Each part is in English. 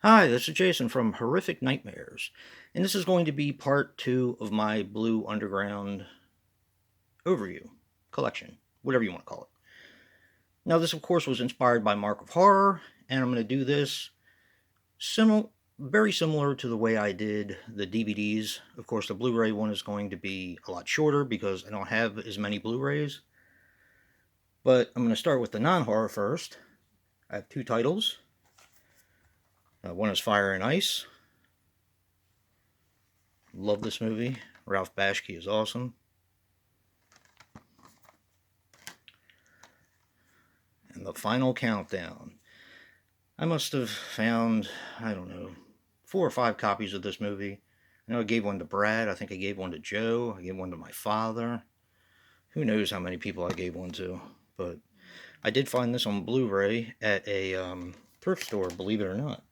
Hi, this is Jason from Horrific Nightmares, and this is going to be part two of my Blue Underground overview collection, whatever you want to call it. Now, this, of course, was inspired by Mark of Horror, and I'm going to do this very similar to the way I did the DVDs. Of course, the Blu ray one is going to be a lot shorter because I don't have as many Blu rays, but I'm going to start with the non horror first. I have two titles. One is Fire and Ice. Love this movie. Ralph Bashki is awesome. And The Final Countdown. I must have found, I don't know, 4 or 5 copies of this movie. I know I gave one to Brad. I think I gave one to Joe. I gave one to my father. Who knows how many people I gave one to. But I did find this on Blu-ray at a thrift store, believe it or not.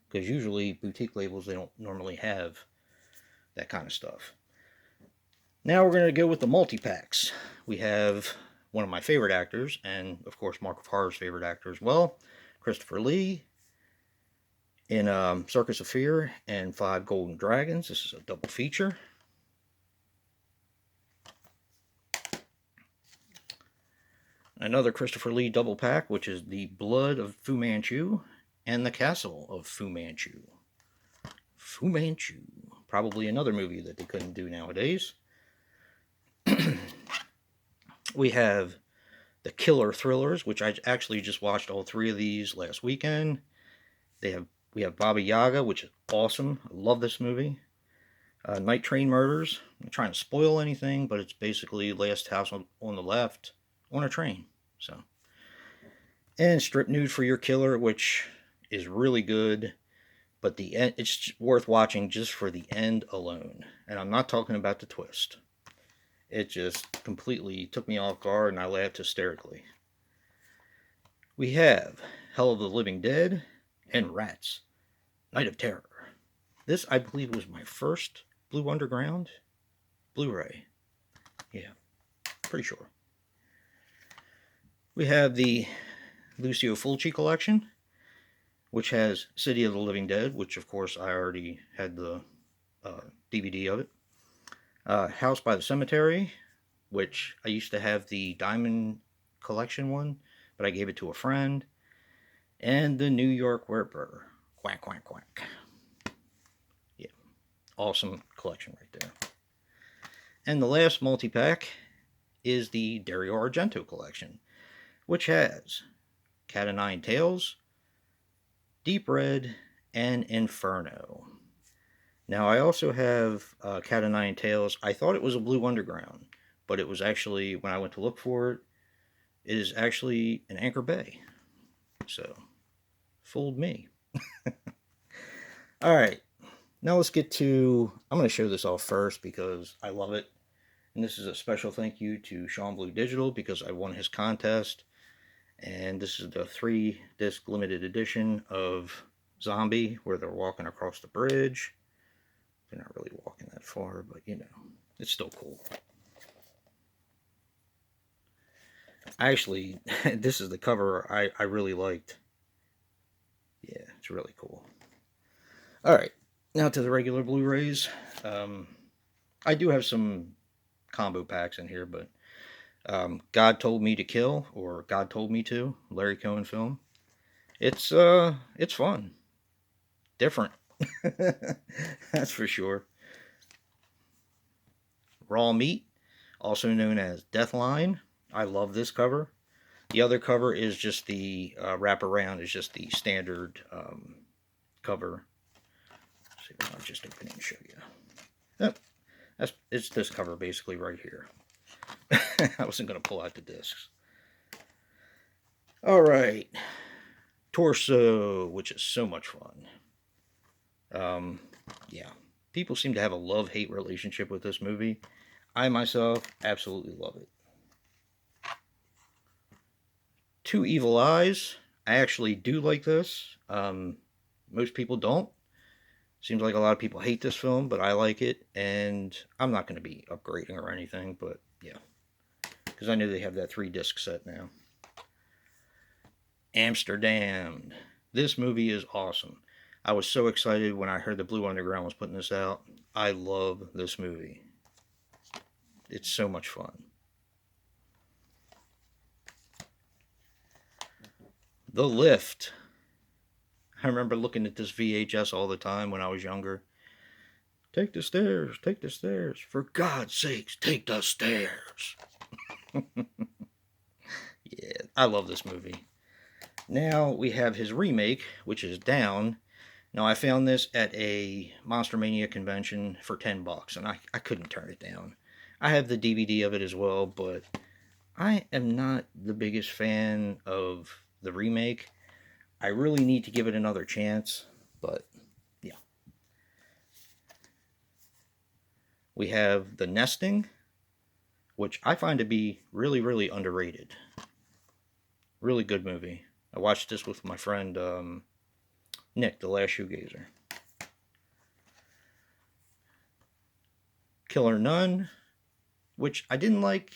Because usually boutique labels, they don't normally have that kind of stuff. Now we're going to go with the multi-packs. We have one of my favorite actors, and of course Mark of Horror's favorite actor as well, Christopher Lee, in Circus of Fear and Five Golden Dragons. This is a double feature. Another Christopher Lee double pack, which is The Blood of Fu Manchu and The Castle of Fu Manchu. Fu Manchu. Probably another movie that they couldn't do nowadays. We have the Killer Thrillers, which I actually just watched all 3 of these last weekend. We have Baba Yaga, which is awesome. I love this movie. Night Train Murders. I'm not trying to spoil anything, but it's basically Last House on the Left on a train. So, and Strip Nude for Your Killer, which is really good, but the end, it's worth watching just for the end alone. And I'm not talking about the twist. It just completely took me off guard, and I laughed hysterically. We have Hell of the Living Dead and Rats, Night of Terror. This, I believe, was my first Blue Underground Blu-ray. Yeah, pretty sure. We have the Lucio Fulci collection, which has City of the Living Dead, which, of course, I already had the DVD of it. House by the Cemetery, which I used to have the Diamond collection one, but I gave it to a friend. And the New York Ripper. Quack, quack, quack. Yeah, awesome collection right there. And the last multi-pack is the Dario Argento collection, which has Cat o' Nine Tails, Deep Red, and Inferno. Now, I also have Cat o' Nine Tails. I thought it was a Blue Underground, but it was actually, when I went to look for it, it is actually an Anchor Bay. So, fooled me. All right, now let's get to, I'm going to show this off first because I love it. And this is a special thank you to Sean Blue Digital because I won his contest. And this is the 3-disc limited edition of Zombie, where they're walking across the bridge. They're not really walking that far, but you know, it's still cool. Actually, this is the cover I really liked. Yeah, it's really cool. Alright, now to the regular Blu-rays. I do have some combo packs in here, but God Told Me to Kill, or God Told Me to, Larry Cohen film. It's fun. Different. That's for sure. Raw Meat, also known as Deathline. I love this cover. The other cover is just the wraparound, is just the standard cover. Let's see, I'll just open it and show you. Oh, it's this cover basically right here. I wasn't going to pull out the discs. All right. Torso, which is so much fun. Yeah. People seem to have a love-hate relationship with this movie. I myself absolutely love it. Two Evil Eyes. I actually do like this. Most people don't. Seems like a lot of people hate this film, but I like it, and I'm not going to be upgrading or anything, but yeah. Because I know they have that 3-disc set now. Amsterdam. This movie is awesome. I was so excited when I heard the Blue Underground was putting this out. I love this movie. It's so much fun. The Lift. I remember looking at this VHS all the time when I was younger. Take the stairs, take the stairs. For God's sakes, take the stairs. Yeah, I love this movie. Now we have his remake, which is Down. Now I found this at a Monster Mania convention for $10, and I couldn't turn it down. I have the DVD of it as well, but I am not the biggest fan of the remake. I really need to give it another chance, but yeah. We have The Nesting, which I find to be really, really underrated. Really good movie. I watched this with my friend Nick, the Last Shoegazer. Killer Nun, which I didn't like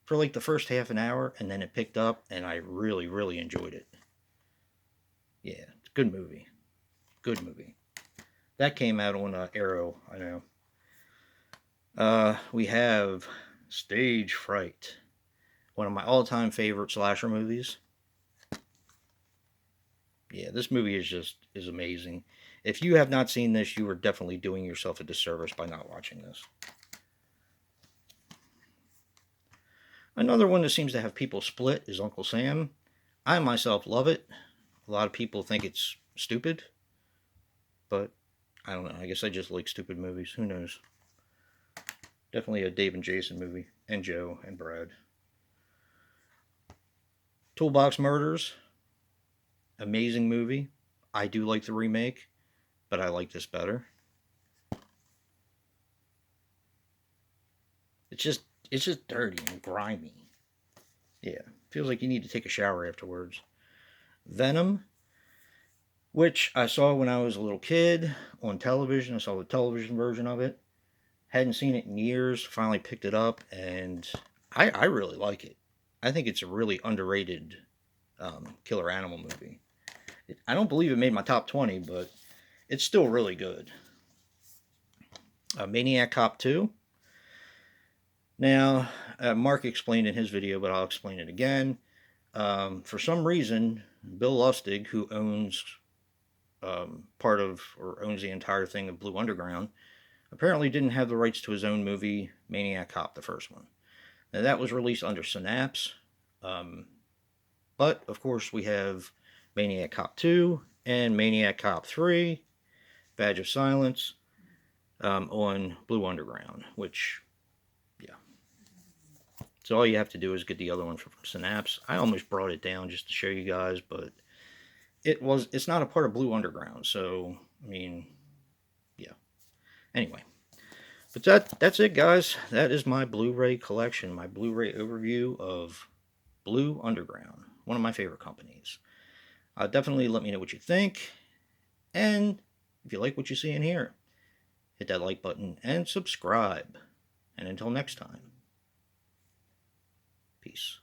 for like the first half an hour, and then it picked up, and I really, really enjoyed it. Yeah, it's a good movie. Good movie. That came out on Arrow, I know. We have Stage Fright, one of my all-time favorite slasher movies. Yeah, this movie is amazing. If you have not seen this, you are definitely doing yourself a disservice by not watching this. Another one that seems to have people split is Uncle Sam. I myself love it. A lot of people think it's stupid, but I don't know. I guess I just like stupid movies. Who knows? Definitely a Dave and Jason movie, and Joe and Brad. Toolbox Murders, amazing movie. I do like the remake, but I like this better. It's just dirty and grimy. Yeah, feels like you need to take a shower afterwards. Venom, which I saw when I was a little kid on television. I saw the television version of it. Hadn't seen it in years. Finally picked it up, and I really like it. I think it's a really underrated killer animal movie. I don't believe it made my top 20, but it's still really good. Maniac Cop2. Now, Marc explained in his video, but I'll explain it again. For some reason, Bill Lustig, who owns part of, or owns the entire thing of Blue Underground, apparently didn't have the rights to his own movie, Maniac Cop, the first one. Now, that was released under Synapse. But, of course, we have Maniac Cop 2 and Maniac Cop 3, Badge of Silence, on Blue Underground, which, yeah. So all you have to do is get the other one from Synapse. I almost brought it down just to show you guys, but it's not a part of Blue Underground, so, I mean, yeah. Anyway. But that's it, guys. That is my Blu-ray collection, my Blu-ray overview of Blue Underground, one of my favorite companies. Definitely let me know what you think, and if you like what you see in here, hit that like button and subscribe. And until next time, peace.